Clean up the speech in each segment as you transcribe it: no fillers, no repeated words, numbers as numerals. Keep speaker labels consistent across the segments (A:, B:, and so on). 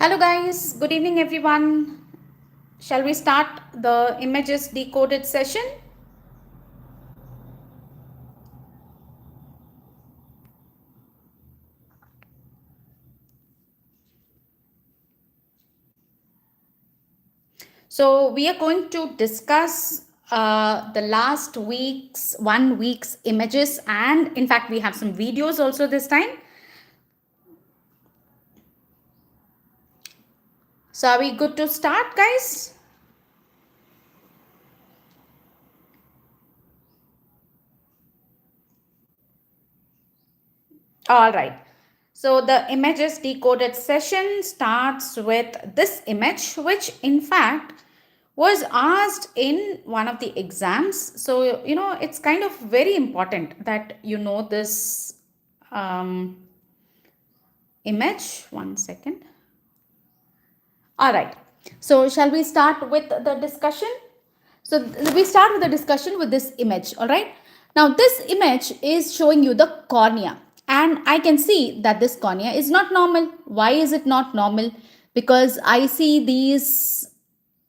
A: Hello guys, good evening everyone. Shall we start the images decoded session? So we are going to discuss the last week's, 1 week's images, and in fact we have some videos also this time. So are we good to start, guys? All right. So the images decoded session starts with this image, which in fact was asked in one of the exams. So, it's kind of very important that you know this image. 1 second. All right. So shall we start with the discussion? So we start with the discussion with this image. All right. Now this image is showing you the cornea, and I can see that this cornea is not normal. Why is it not normal? Because I see these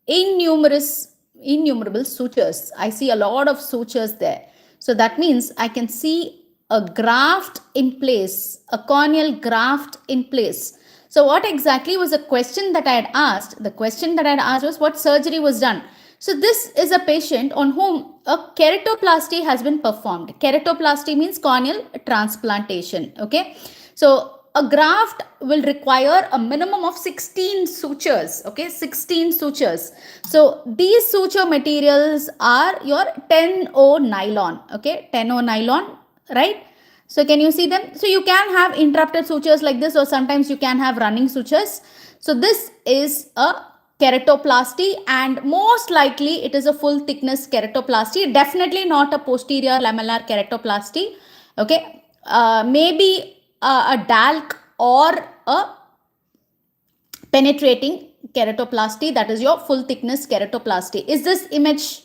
A: innumerable sutures. I see a lot of sutures there. So that means I can see a graft in place, a corneal graft in place. So what exactly was the question that I had asked? The question that I had asked was what surgery was done. So this is a patient on whom a keratoplasty has been performed. Keratoplasty means corneal transplantation. Okay. So a graft will require a minimum of 16 sutures. Okay, 16 sutures. So these suture materials are your 10O nylon. Okay, 10O nylon, right? So can you see them? So you can have interrupted sutures like this, or sometimes you can have running sutures. So this is a keratoplasty, and most likely it is a full thickness keratoplasty. Definitely not a posterior lamellar keratoplasty. Okay, maybe a DALK or a penetrating keratoplasty, that is your full thickness keratoplasty. Is this image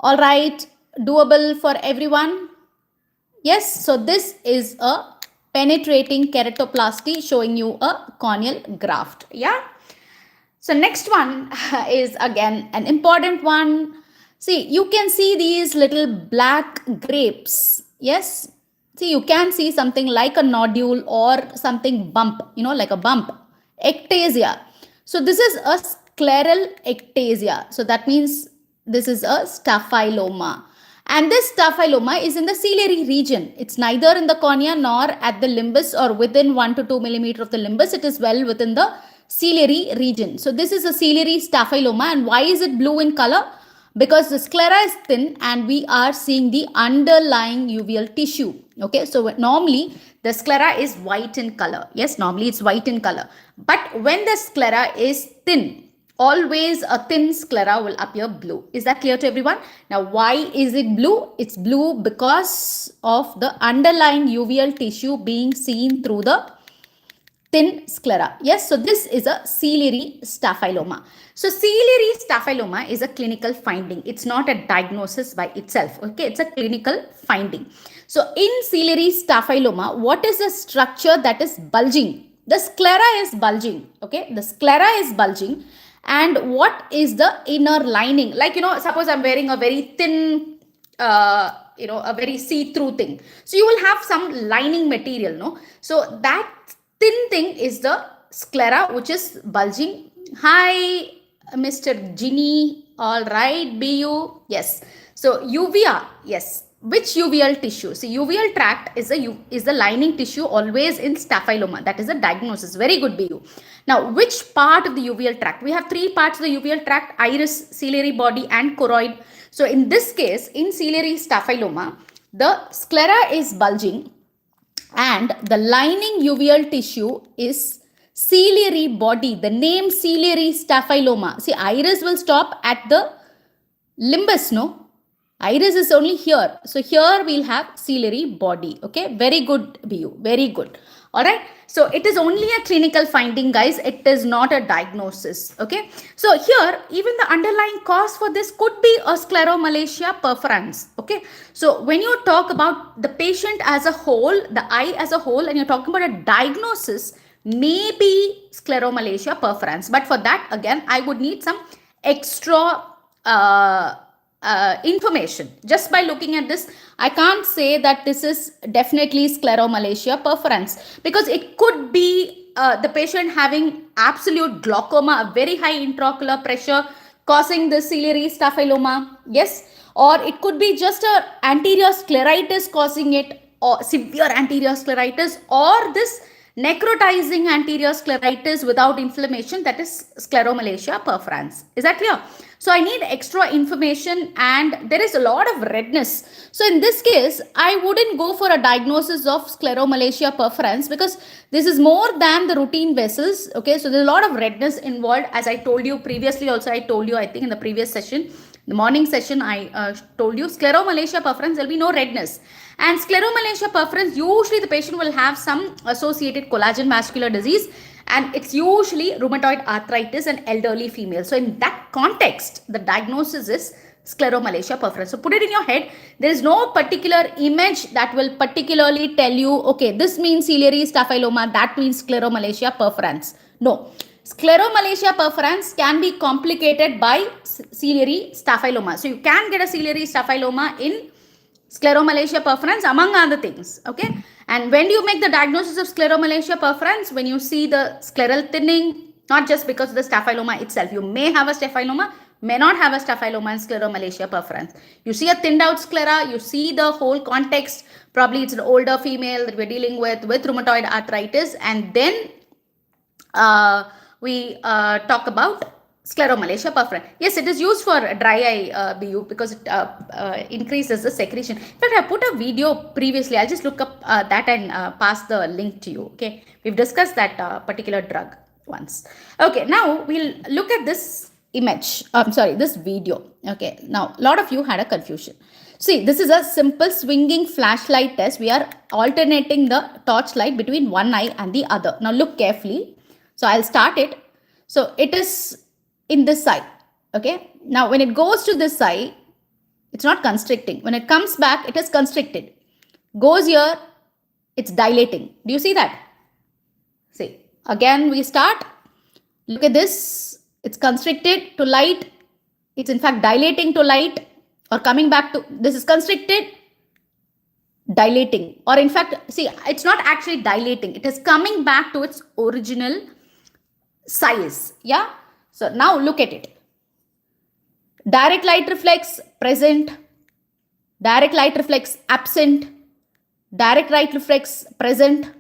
A: all right, doable for everyone? Yes, so this is a penetrating keratoplasty showing you a corneal graft. Yeah. So next one is again an important one. See, you can see these little black grapes. Yes. See, you can see something like a nodule or something bump, like a bump. Ectasia. So this is a scleral ectasia. So that means this is a staphyloma. And this staphyloma is in the ciliary region. It's neither in the cornea nor at the limbus or within 1 to 2 millimeter of the limbus. It is well within the ciliary region. So this is a ciliary staphyloma. And why is it blue in color? Because the sclera is thin and we are seeing the underlying uveal tissue. Okay, so normally the sclera is white in color. Yes, normally it's white in color. But when the sclera is thin, always a thin sclera will appear blue. Is that clear to everyone? Now, why is it blue? It's blue because of the underlying uveal tissue being seen through the thin sclera. Yes, so this is a ciliary staphyloma. So ciliary staphyloma is a clinical finding. It's not a diagnosis by itself. Okay, it's a clinical finding. So in ciliary staphyloma, what is the structure that is bulging? The sclera is bulging. Okay, the sclera is bulging. And what is the inner lining? Like, suppose I'm wearing a very thin, a very see-through thing. So you will have some lining material, no? So that thin thing is the sclera, which is bulging. Hi, Mr. Ginny. All right, BU. Yes. So uvea. Yes. Which uveal tissue? See, uveal tract is the lining tissue always in staphyloma. That is a diagnosis. Very good, BU. Now, which part of the uveal tract? We have 3 parts of the uveal tract: iris, ciliary body, and choroid. So in this case, in ciliary staphyloma, the sclera is bulging and the lining uveal tissue is ciliary body. The name ciliary staphyloma. See, iris will stop at the limbus, no? Iris is only here. So here we'll have ciliary body. Okay, very good, BU. Very good. All right. So it is only a clinical finding, guys. It is not a diagnosis. Okay. So here, even the underlying cause for this could be a scleromalacia perforans. Okay. So when you talk about the patient as a whole, the eye as a whole, and you're talking about a diagnosis, maybe scleromalacia perforans. But for that, again, I would need some extra information. Just by looking at this, I can't say that this is definitely scleromalacia perforans, because it could be the patient having absolute glaucoma, a very high intraocular pressure causing the ciliary staphyloma. Yes, or it could be just a anterior scleritis causing it, or severe anterior scleritis, or this necrotizing anterior scleritis without inflammation, that is scleromalacia perforans. Is that clear? So I need extra information, and there is a lot of redness. So in this case, I wouldn't go for a diagnosis of scleromalacia perforans, because this is more than the routine vessels. Okay, so there's a lot of redness involved. As I told you previously also, I told you, I think in the previous session, the morning session, I told you scleromalacia perforans, there will be no redness. And scleromalacia perforans, usually the patient will have some associated collagen vascular disease, and it's usually rheumatoid arthritis and elderly female. So in that context, the diagnosis is scleromalacia perforans. So put it in your head. There is no particular image that will particularly tell you, okay, this means ciliary staphyloma, that means scleromalacia perforans. No. Scleromalacia perforans can be complicated by ciliary staphyloma. So you can get a ciliary staphyloma in scleromalacia perforans, among other things. Okay. And when do you make the diagnosis of scleromalacia perforans? When you see the scleral thinning, not just because of the staphyloma itself. You may have a staphyloma, may not have a staphyloma and scleromalacia perforans. You see a thinned out sclera, you see the whole context. Probably it's an older female that we're dealing with rheumatoid arthritis. And then we talk about scleromalacia perforans. Yes, it is used for dry eye BU because it increases the secretion. In fact, I put a video previously. I'll just look up that and pass the link to you. Okay, we've discussed that particular drug once. Okay, now we'll look at this image. This video. Okay, now a lot of you had a confusion. See, this is a simple swinging flashlight test. We are alternating the torchlight between one eye and the other. Now look carefully. So I'll start it. So it is in this side. Okay. Now when it goes to this side, it's not constricting. When it comes back, it is constricted. Goes here, it's dilating. Do you see that? See, again we start. Look at this. It's constricted to light. It's in fact dilating to light, or coming back to, this is constricted, dilating, or in fact, see, it's not actually dilating. It is coming back to its original size. Yeah. So now look at it. Direct light reflex present. Direct light reflex absent. Direct light reflex present.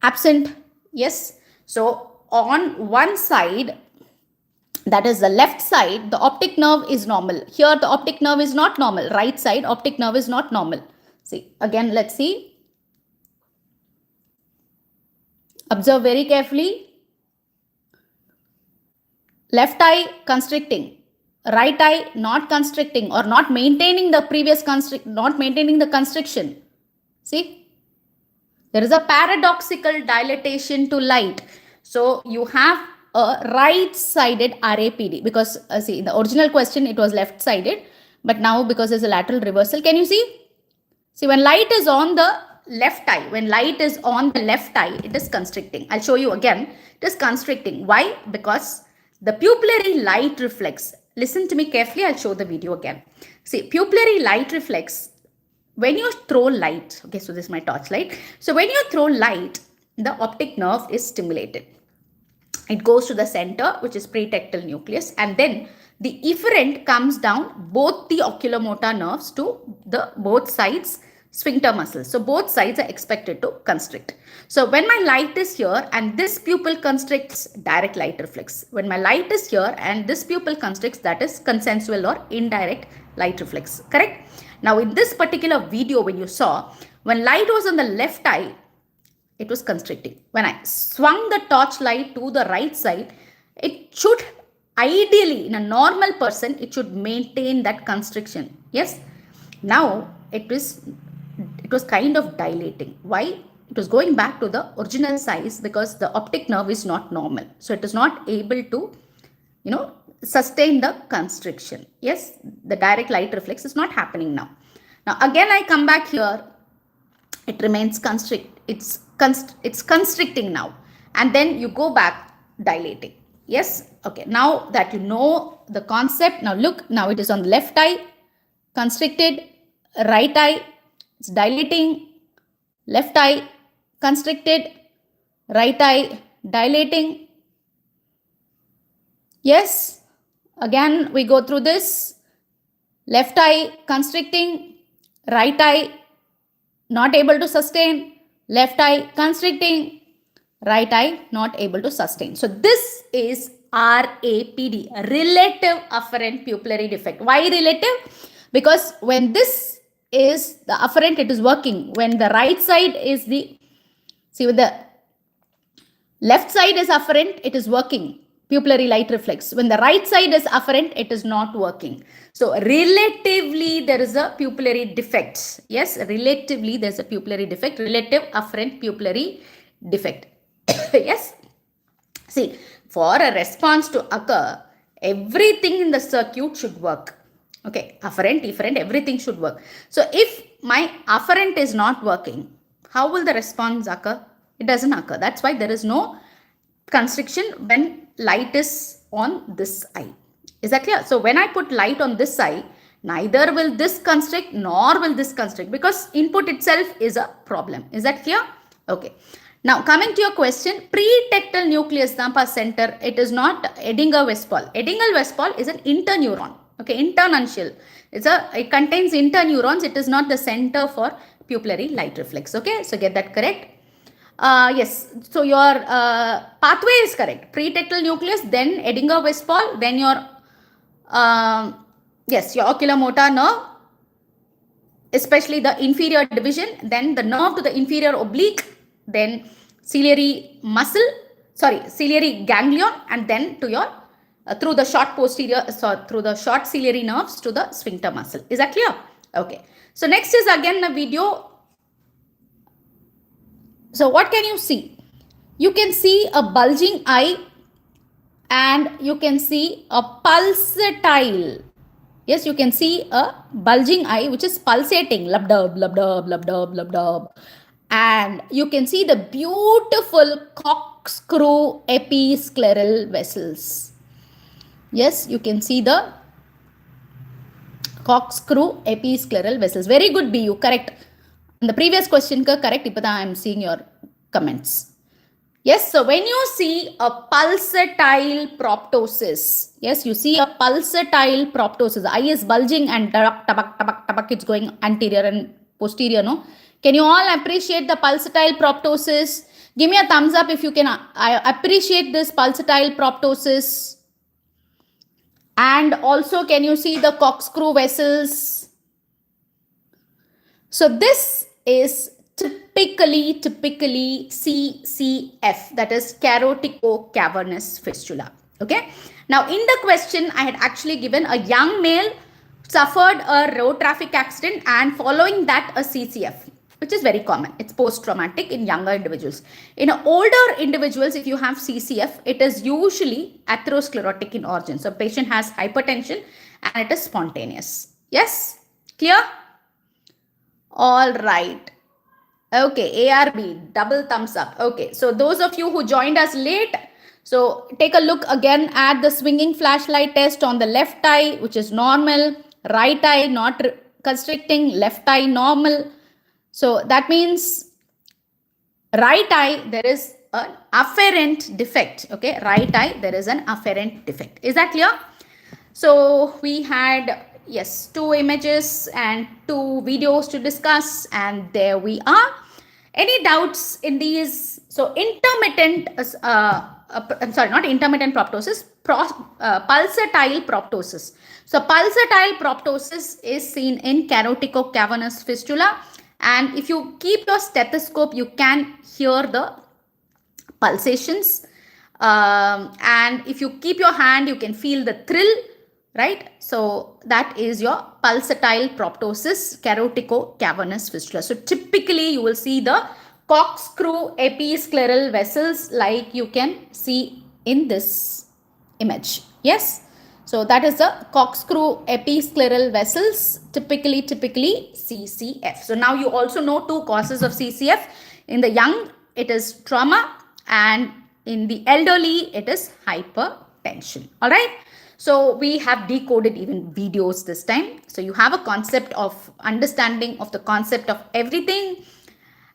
A: Absent. Yes. So on one side, that is the left side, the optic nerve is normal. Here the optic nerve is not normal. Right side optic nerve is not normal. See, again, let's see. Observe very carefully. Left eye constricting, right eye not constricting, or not maintaining the previous constriction. See, there is a paradoxical dilatation to light. So you have a right-sided RAPD, because see, in the original question it was left-sided, but now because there's a lateral reversal, can you see? See, when light is on the left eye, it is constricting. I'll show you again. It is constricting. Why? Because the pupillary light reflex, listen to me carefully, I'll show the video again. See, pupillary light reflex, when you throw light, okay, so this is my torchlight. So when you throw light, the optic nerve is stimulated. It goes to the center, which is pretectal nucleus, and then the efferent comes down both the oculomotor nerves to the both sides sphincter muscles. So both sides are expected to constrict. So when my light is here and this pupil constricts, direct light reflex. When my light is here and this pupil constricts, that is consensual or indirect light reflex. Correct? Now in this particular video, when you saw, when light was on the left eye, it was constricting. When I swung the torchlight to the right side, it should ideally, in a normal person, it should maintain that constriction. Yes? Now it was kind of dilating. Why? It was going back to the original size because the optic nerve is not normal. So it is not able to, sustain the constriction. Yes, the direct light reflex is not happening now. Now again I come back here. it remains it's constricting now, and then you go back dilating. Yes, okay, now that you know the concept, now look, now it is on the left eye, constricted, right eye, it's dilating, left eye, constricted, right eye, dilating. Yes, again we go through this, left eye constricting, right eye not able to sustain, left eye constricting, right eye not able to sustain. So this is RAPD, relative afferent pupillary defect. Why relative? Because when this is the afferent, it is working. When the right side is the, see, with the left side is afferent, it is working, pupillary light reflex. When the right side is afferent, it is not working. So relatively there is a pupillary defect. Yes, relatively there is a pupillary defect, relative afferent pupillary defect. Yes, see, for a response to occur, everything in the circuit should work. Okay, afferent, efferent, everything should work. So if my afferent is not working, how will the response occur? It doesn't occur. That's why there is no constriction when light is on this eye. Is that clear? So when I put light on this eye, neither will this constrict nor will this constrict, because input itself is a problem. Is that clear? Okay. Now coming to your question, pretectal nucleus dampa center, it is not Ellington-Westphal. Ellington-Westphal is an interneuron. Okay, internuntial. It contains interneurons. It is not the center for pupillary light reflex. Okay, so get that correct. Yes, so your pathway is correct. Pretectal nucleus, then Ellington-Westphal, then your yes, your oculomotor nerve, especially the inferior division, then the nerve to the inferior oblique, then ciliary ganglion, and then to your through the short posterior, through the short ciliary nerves to the sphincter muscle. Is that clear? Okay. So next is again a video. So what can you see? You can see a bulging eye and you can see a pulsatile. Yes, you can see a bulging eye which is pulsating. Lub-dub, lub-dub, lub-dub, lub-dub. And you can see the beautiful corkscrew episcleral vessels. Yes, you can see the corkscrew episcleral vessels. Very good, BU, correct. In the previous question, correct. I am seeing your comments. Yes, so when you see a pulsatile proptosis, yes, you see a pulsatile proptosis, the eye is bulging and tabak, it's going anterior and posterior, no? Can you all appreciate the pulsatile proptosis? Give me a thumbs up if you can appreciate this pulsatile proptosis. And also, can you see the corkscrew vessels? So this is typically CCF, that is carotico-cavernous fistula. Okay. Now in the question, I had actually given a young male suffered a road traffic accident and following that a CCF, which is very common. It's post-traumatic in younger individuals. In older individuals, if you have CCF, it is usually atherosclerotic in origin. So patient has hypertension and it is spontaneous. Yes? Clear? All right. Okay, ARB, double thumbs up. Okay, so those of you who joined us late, so take a look again at the swinging flashlight test on the left eye, which is normal, right eye not constricting, left eye normal. So that means right eye, there is an afferent defect. Okay, right eye, there is an afferent defect. Is that clear? So we had, yes, 2 images and 2 videos to discuss, and there we are. Any doubts in these? So intermittent, I'm sorry, not intermittent proptosis, pulsatile proptosis. So pulsatile proptosis is seen in carotico-cavernous fistula. And if you keep your stethoscope, you can hear the pulsations. And if you keep your hand, you can feel the thrill, right? So that is your pulsatile proptosis, carotico-cavernous fistula. So typically you will see the corkscrew episcleral vessels like you can see in this image. Yes. So that is the corkscrew episcleral vessels, typically CCF. So now you also know two causes of CCF. In the young, it is trauma, and in the elderly, it is hypertension. All right. So we have decoded even videos this time. So you have a concept of understanding of the concept of everything.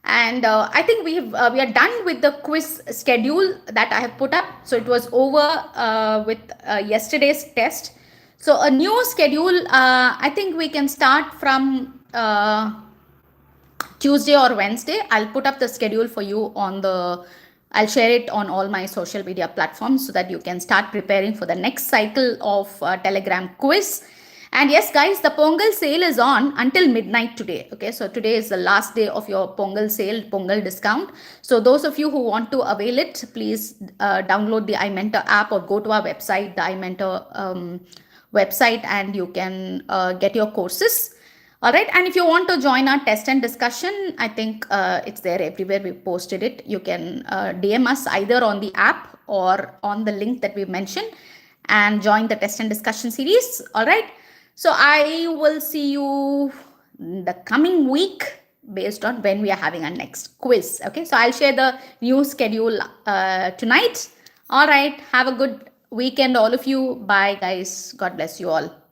A: And I think we are done with the quiz schedule that I have put up. So it was over with yesterday's test. So a new schedule, I think we can start from Tuesday or Wednesday. I'll put up the schedule for you on the, I'll share it on all my social media platforms so that you can start preparing for the next cycle of Telegram quiz. And yes, guys, the Pongal sale is on until midnight today. Okay, so today is the last day of your Pongal sale, Pongal discount. So those of you who want to avail it, please download the EyeMentor app or go to our website, the EyeMentor website, and you can get your courses. All right. And if you want to join our test and discussion, I think it's there everywhere. We posted it. You can DM us either on the app or on the link that we mentioned and join the test and discussion series. All right. So I will see you the coming week based on when we are having our next quiz. Okay. So I'll share the new schedule tonight. All right. Have a good weekend, all of you. Bye, guys. God bless you all.